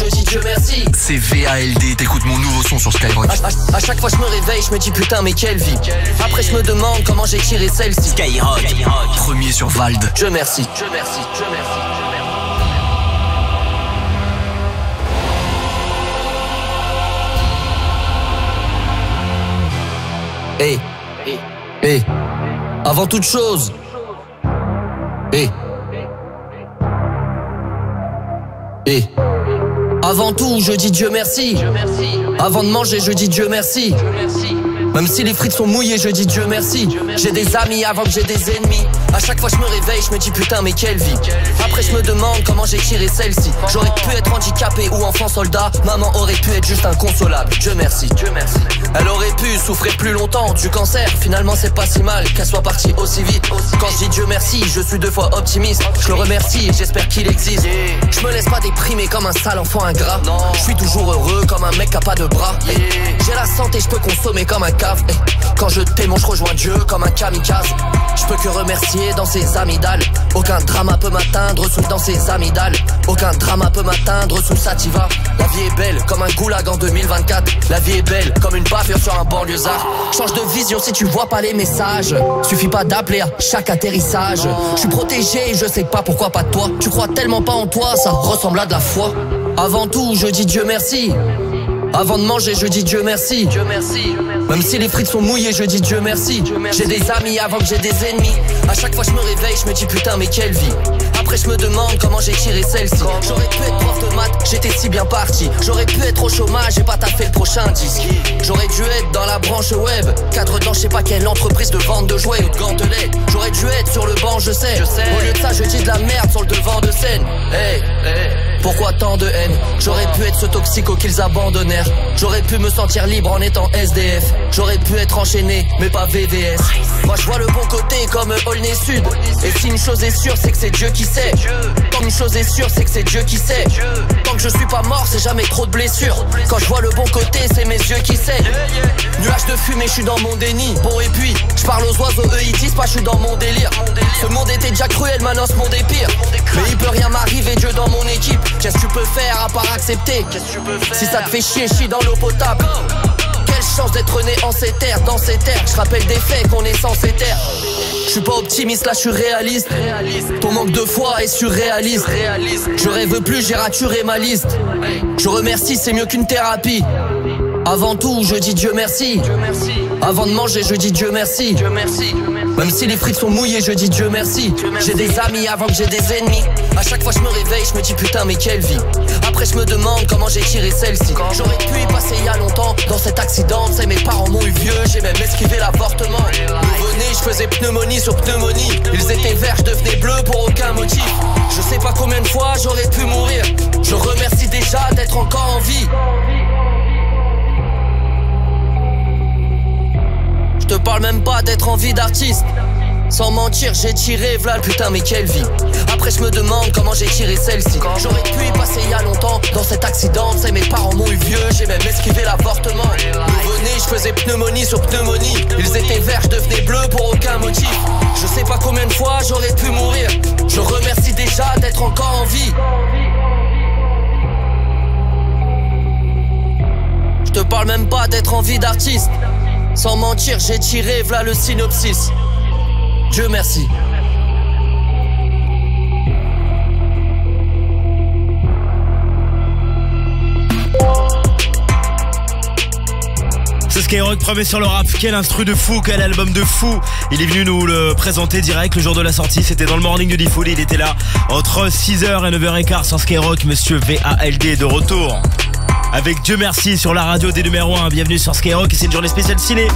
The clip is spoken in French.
je dis Dieu merci. C'est VALD, t'écoutes mon nouveau son sur Skyrock. À chaque fois je me réveille, je me dis putain mais quelle vie. Après je me demande comment j'ai tiré celle-ci. Skyrock, premier sur Vald. Dieu merci, Dieu merci, Dieu merci. Hey, hey, avant toute chose, hey, hey, avant tout je dis Dieu merci. Avant de manger je dis Dieu merci. Même si les frites sont mouillées je dis Dieu merci. J'ai des amis avant que j'ai des ennemis. À chaque fois je me réveille je me dis putain mais quelle vie. Après je me demande comment j'ai tiré celle-ci. J'aurais pu être handicapé ou enfant soldat. Maman aurait pu être juste inconsolable. Dieu merci, Dieu merci. Elle aurait pu souffrir plus longtemps du cancer. Finalement c'est pas si mal qu'elle soit partie aussi vite. Quand je dis Dieu merci je suis 2 fois optimiste. Je le remercie et j'espère qu'il existe. Je me laisse pas déprimer comme un sale enfant ingrat. Je suis toujours heureux comme un mec qui a pas de bras. J'ai la santé, je peux consommer comme un cave. Quand je t'aime je rejoins Dieu comme un kamikaze. Je peux que remercier dans ses amygdales. Aucun drama peut m'atteindre sous dans ses amygdales. Aucun drama peut m'atteindre sous sativa. La vie est belle comme un goulag en 2024. La vie est belle comme une bavure sur un banlieusard. Change de vision si tu vois pas les messages. Suffit pas d'appeler à chaque atterrissage. Je suis protégé et je sais pas pourquoi pas de toi. Tu crois tellement pas en toi, ça ressemble à de la foi. Avant tout je dis Dieu merci. Avant de manger je dis Dieu merci. Même si les frites sont mouillées je dis Dieu merci. J'ai des amis avant que j'ai des ennemis. À chaque fois je me réveille je me dis putain mais quelle vie. Après je me demande comment j'ai tiré celle-ci. J'aurais pu être prof de maths, j'étais si bien parti. J'aurais pu être au chômage et pas taffé le prochain disque. J'aurais dû être dans la branche web, cadre dans je sais pas quelle entreprise de vente de jouets ou de gantelets. J'aurais dû être sur le banc je sais. Au lieu de ça je dis de la merde sur le devant de scène. Hey, pourquoi tant de haine? J'aurais pu être ce toxico qu'ils abandonnèrent. J'aurais pu me sentir libre en étant SDF. J'aurais pu être enchaîné mais pas VVS. Moi je vois le bon côté comme Aulnay Sud. Et si une chose est sûre c'est que c'est Dieu qui sait. Quand une chose est sûre c'est que c'est Dieu qui sait. Tant que je suis pas mort c'est jamais trop de blessures. Quand je vois le bon côté c'est mes yeux qui saignent. Nuage de fumée je suis dans mon déni. Bon et puis je parle aux oiseaux eux ils disent pas je suis dans mon délire. Ce monde était déjà cruel maintenant ce monde est pire. Mais il peut rien m'arriver Dieu dans mon équipe. Qu'est-ce que tu peux faire à part accepter? Si ça te fait chier chie dans l'eau potable. Quelle chance d'être né en ces terres, dans ces terres. Je rappelle des faits qu'on est censé taire. Je suis pas optimiste là je suis réaliste. Ton manque de foi est surréaliste. Je rêve plus j'ai raturé ma liste. Je remercie c'est mieux qu'une thérapie. Avant tout je dis Dieu merci. Avant de manger je dis Dieu merci. Même si les frites sont mouillées je dis Dieu merci. J'ai des amis avant que j'ai des ennemis. À chaque fois je me réveille je me dis putain mais quelle vie. Après je me demande comment j'ai tiré celle-ci. J'aurais pu y passer il y a longtemps. Dans cet accident c'est mes parents m'ont eu vieux. J'ai même esquivé l'avortement. Nouveau-né je faisais pneumonie sur pneumonie. Ils étaient verts je devenais bleu pour aucun motif. Je sais pas combien de fois j'aurais pu mourir. Je remercie déjà d'être encore en vie. Je te parle même pas d'être en vie d'artiste. Sans mentir j'ai tiré v'là putain mais quelle vie. Après je me demande comment j'ai tiré celle-ci. J'aurais pu y passer il y a longtemps. Dans cet accident c'est mes parents m'ont eu vieux. J'ai même esquivé l'avortement. Nouveau-né je faisais pneumonie sur pneumonie. Ils étaient verts je devenais bleu pour aucun motif. Je sais pas combien de fois j'aurais pu mourir. Je remercie déjà d'être encore en vie. Je te parle même pas d'être en vie d'artiste. Sans mentir j'ai tiré v'là le synopsis. Dieu merci. C'est Skyrock, premier sur le rap. Quel instru de fou, quel album de fou. Il est venu nous le présenter direct le jour de la sortie. C'était dans le morning de Diffoul. Il était là entre 6h et 9h15 sur Skyrock. Monsieur VALD est de retour avec Dieu merci sur la radio des numéros 1. Bienvenue sur Skyrock et c'est une journée spéciale ciné.